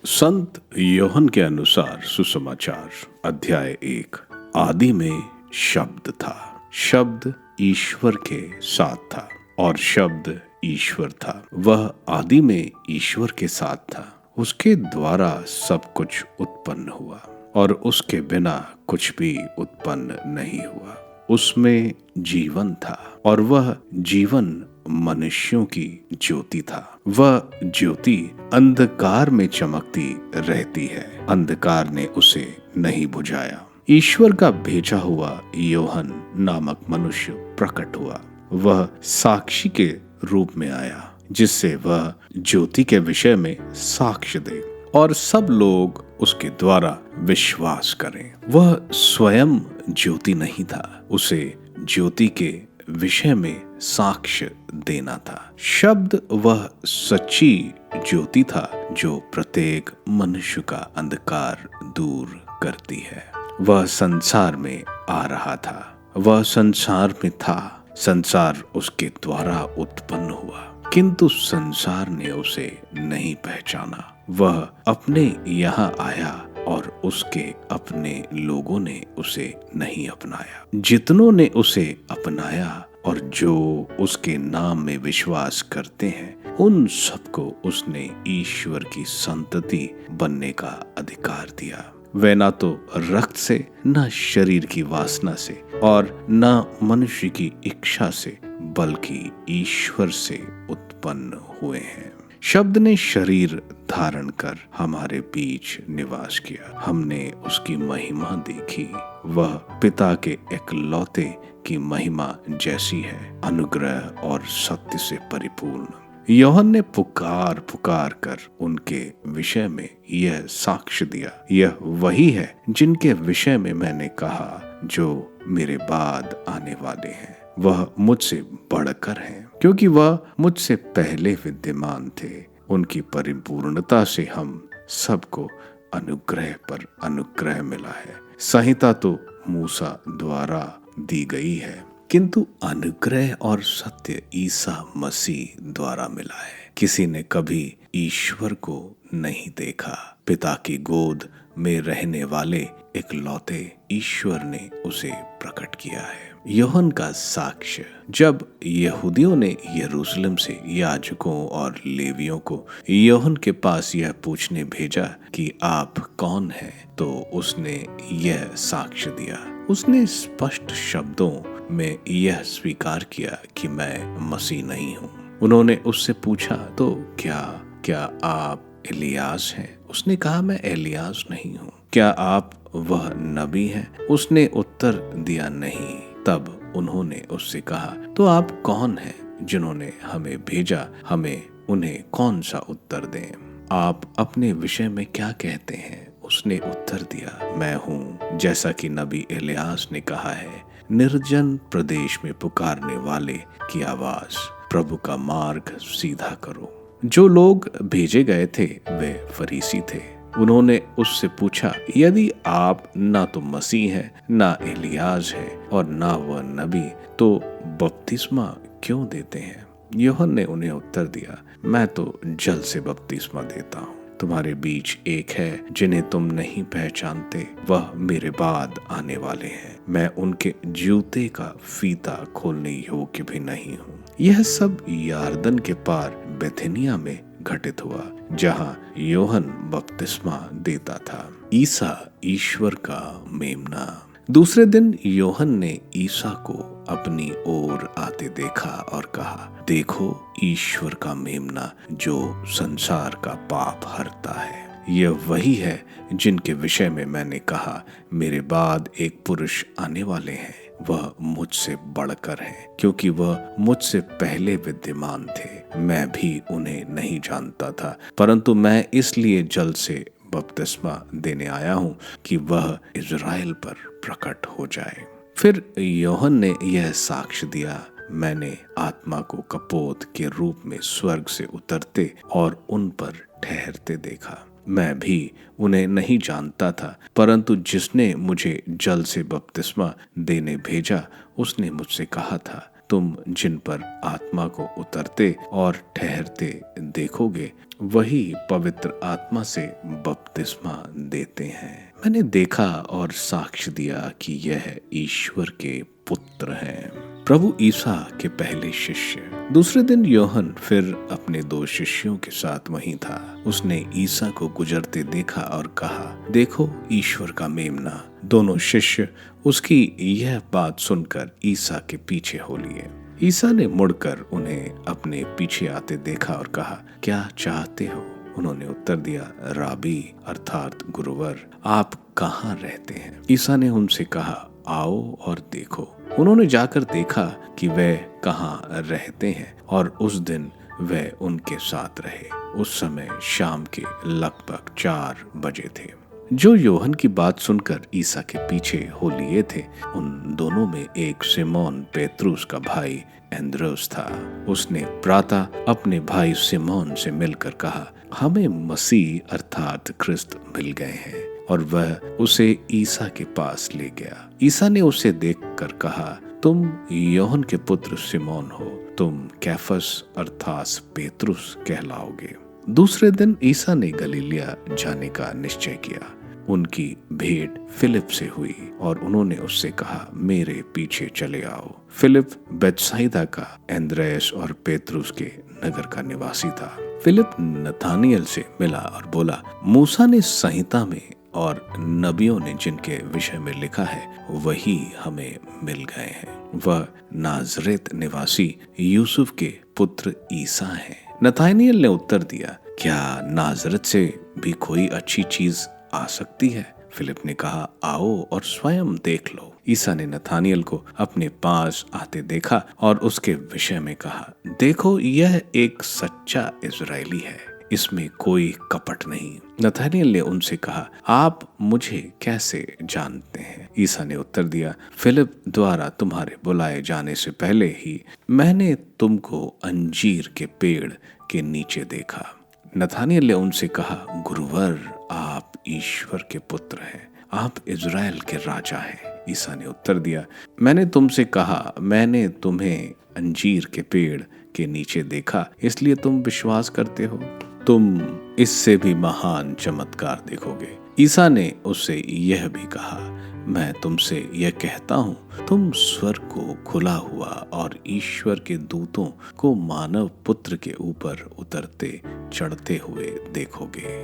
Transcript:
संत योहन के अनुसार सुसमाचार अध्याय 1। आदि में शब्द था, शब्द ईश्वर के साथ था और शब्द ईश्वर था। वह आदि में ईश्वर के साथ था। उसके द्वारा सब कुछ उत्पन्न हुआ और उसके बिना कुछ भी उत्पन्न नहीं हुआ। उसमें जीवन था और वह जीवन मनुष्यों की ज्योति था। वह ज्योति अंधकार में चमकती रहती है, अंधकार ने उसे नहीं बुझाया। ईश्वर का भेजा हुआ योहन नामक मनुष्य प्रकट हुआ। वह साक्षी के रूप में आया, जिससे वह ज्योति के विषय में साक्ष्य दे और सब लोग उसके द्वारा विश्वास करें। वह स्वयं ज्योति नहीं था, उसे ज्योति के विषय में साक्ष्य देना था। शब्द वह सच्ची ज्योति था जो प्रत्येक मनुष्य का अंधकार दूर करती है। वह संसार में आ रहा था, वह संसार में था, संसार उसके द्वारा उत्पन्न हुआ, किंतु संसार ने उसे नहीं पहचाना। वह अपने यहाँ आया और उसके अपने लोगों ने उसे नहीं अपनाया। जितनों ने उसे अपनाया और जो उसके नाम में विश्वास करते हैं, उन सबको उसने ईश्वर की संतति बनने का अधिकार दिया। वे न तो रक्त से, न शरीर की वासना से और न मनुष्य की इच्छा से, बल्कि ईश्वर से उत्पन्न हुए हैं। शब्द ने शरीर धारण कर हमारे बीच निवास किया। हमने उसकी महिमा देखी। वह पिता के एकलौते की महिमा जैसी है, अनुग्रह और सत्य से परिपूर्ण। योहन ने पुकार पुकार कर उनके विषय में यह साक्ष्य दिया, यह वही है जिनके विषय में मैंने कहा, जो मेरे बाद आने वाले हैं वह मुझसे बढ़कर हैं, क्योंकि वह मुझसे पहले विद्यमान थे। उनकी परिपूर्णता से हम सबको अनुग्रह पर अनुग्रह मिला है। संहिता तो मूसा द्वारा दी गई है, किंतु अनुग्रह और सत्य ईसा मसीह द्वारा मिला है। किसी ने कभी ईश्वर को नहीं देखा। पिता की गोद में रहने वाले इकलौते ईश्वर ने उसे प्रकट किया है। योहन का साक्ष्य। जब यहूदियों ने यरूशलेम से याजकों और लेवियों को योहन के पास यह पूछने भेजा कि आप कौन हैं, तो उसने यह साक्ष्य दिया। उसने स्पष्ट शब्दों में यह स्वीकार किया कि मैं मसीह नहीं हूँ। उन्होंने उससे पूछा, तो क्या आप एलियास हैं? उसने कहा, मैं एलियास नहीं हूँ। क्या आप वह नबी हैं? उसने उत्तर दिया, नहीं। तब उन्होंने उससे कहा, तो आप कौन हैं जिन्होंने हमें भेजा? हमें उन्हें कौन सा उत्तर दें? आप अपने विषय में क्या कहते हैं? उसने उत्तर दिया, मैं हूँ जैसा कि नबी एलियास ने कहा है, निर्जन प्रदेश में पुकारने वाले की आवाज, प्रभु का मार्ग सीधा करो। जो लोग भेजे गए थे वे फरीसी थे। उन्होंने उससे पूछा, यदि आप ना तो मसीह हैं, ना एलियास है और ना वह नबी, तो बपतिस्मा क्यों देते हैं? यूहन्ना ने उन्हें उत्तर दिया, मैं तो जल से बपतिस्मा देता हूँ। तुम्हारे बीच एक है जिन्हें तुम नहीं पहचानते, वह मेरे बाद आने वाले हैं। मैं उनके जूते का फीता खोलने योग्य भी नहीं हूँ। यह सब यारदन के पार बेथनिया में घटित हुआ, जहाँ योहन बपतिस्मा देता था। ईसा ईश्वर का मेमना। दूसरे दिन योहन ने ईसा को अपनी ओर आते देखा और कहा, देखो ईश्वर का मेमना जो संसार का पाप हरता है। यह वही है जिनके विषय में मैंने कहा, मेरे बाद एक पुरुष आने वाले हैं, वह मुझसे बढ़कर है, क्योंकि वह मुझसे पहले विद्यमान थे। मैं भी उन्हें नहीं जानता था, परंतु मैं इसलिए जल से बपतिस्मा देने आया हूँ कि वह इज़राइल पर प्रकट हो जाए। फिर योहन ने यह साक्ष्य दिया, मैंने आत्मा को कपोत के रूप में स्वर्ग से उतरते और उन पर ठहरते देखा। मैं भी उन्हें नहीं जानता था, परंतु जिसने मुझे जल से बपतिस्मा देने भेजा, उसने मुझसे कहा था, तुम जिन पर आत्मा को उतरते और ठहरते देखोगे वही पवित्र आत्मा से बपतिस्मा देते हैं। मैंने देखा और साक्ष्य दिया कि यह ईश्वर के पुत्र हैं। प्रभु ईसा के पहले शिष्य। दूसरे दिन योहन फिर अपने 2 शिष्यों के साथ वहीं था। उसने ईसा को गुजरते देखा और कहा, देखो ईश्वर का मेमना। दोनों शिष्य उसकी यह बात सुनकर ईसा के पीछे हो लिए। ईसा ने मुड़कर उन्हें अपने पीछे आते देखा और कहा, क्या चाहते हो? उन्होंने उत्तर दिया, राबी अर्थात गुरुवर, आप कहाँ रहते हैं? ईसा ने उनसे कहा, आओ और देखो। उन्होंने जाकर देखा कि वे कहाँ रहते हैं और उस दिन वे उनके साथ रहे। उस समय शाम के लगभग 4 बजे थे। जो योहन की बात सुनकर ईसा के पीछे हो लिए थे, उन दोनों में एक सिमोन पेत्रुस का भाई एंद्रोस था। उसने प्रातः अपने भाई सिमोन से मिलकर कहा, हमें मसीह अर्थात ख्रिस्त मिल गए हैं, और वह उसे ईसा के पास ले गया। ईसा ने उसे देखकर कहा, तुम योहन के पुत्र सिमोन हो, तुम कैफस अर्थात पेत्रुस कहलाओगे। दूसरे दिन ईसा ने गलीलिया जाने का निश्चय किया। उनकी भेंट फिलिप से हुई और उन्होंने उससे कहा, मेरे पीछे चले आओ। फिलिप बेतसाइदा का एंद्रेस और पेत्रुस के नगर का निवासी था। फिलिप नथानियल से मिला और बोला, मूसा ने संहिता में और नबियों ने जिनके विषय में लिखा है वही हमें मिल गए हैं। वह नाजरेत निवासी यूसुफ के पुत्र ईसा हैं। नथानियल ने उत्तर दिया, क्या नाजरत से भी कोई अच्छी चीज आ सकती है? फिलिप ने कहा, आओ और स्वयं देख लो। ईसा ने नथानियल को अपने पास आते देखा और उसके विषय में कहा, देखो यह एक सच्चा इजरायली है, इसमें कोई कपट नहीं। नथानियल ने उनसे कहा, आप मुझे कैसे जानते हैं? ईसा ने उत्तर दिया, फिलिप द्वारा तुम्हारे बुलाए जाने से पहले ही मैंने तुमको अंजीर के पेड़ के नीचे देखा। नथानियल ने उनसे कहा, गुरुवर, आप ईश्वर के पुत्र हैं, आप इजराइल के राजा हैं। ईसा ने उत्तर दिया, मैंने तुमसे कहा, मैंने तुम्हें अंजीर के पेड़ के नीचे देखा, इसलिए तुम विश्वास करते हो? तुम इससे भी महान चमत्कार देखोगे। ईसा ने उससे यह भी कहा, मैं तुमसे यह कहता हूँ, तुम स्वर्ग को खुला हुआ और ईश्वर के दूतों को मानव पुत्र के ऊपर उतरते चढ़ते हुए देखोगे।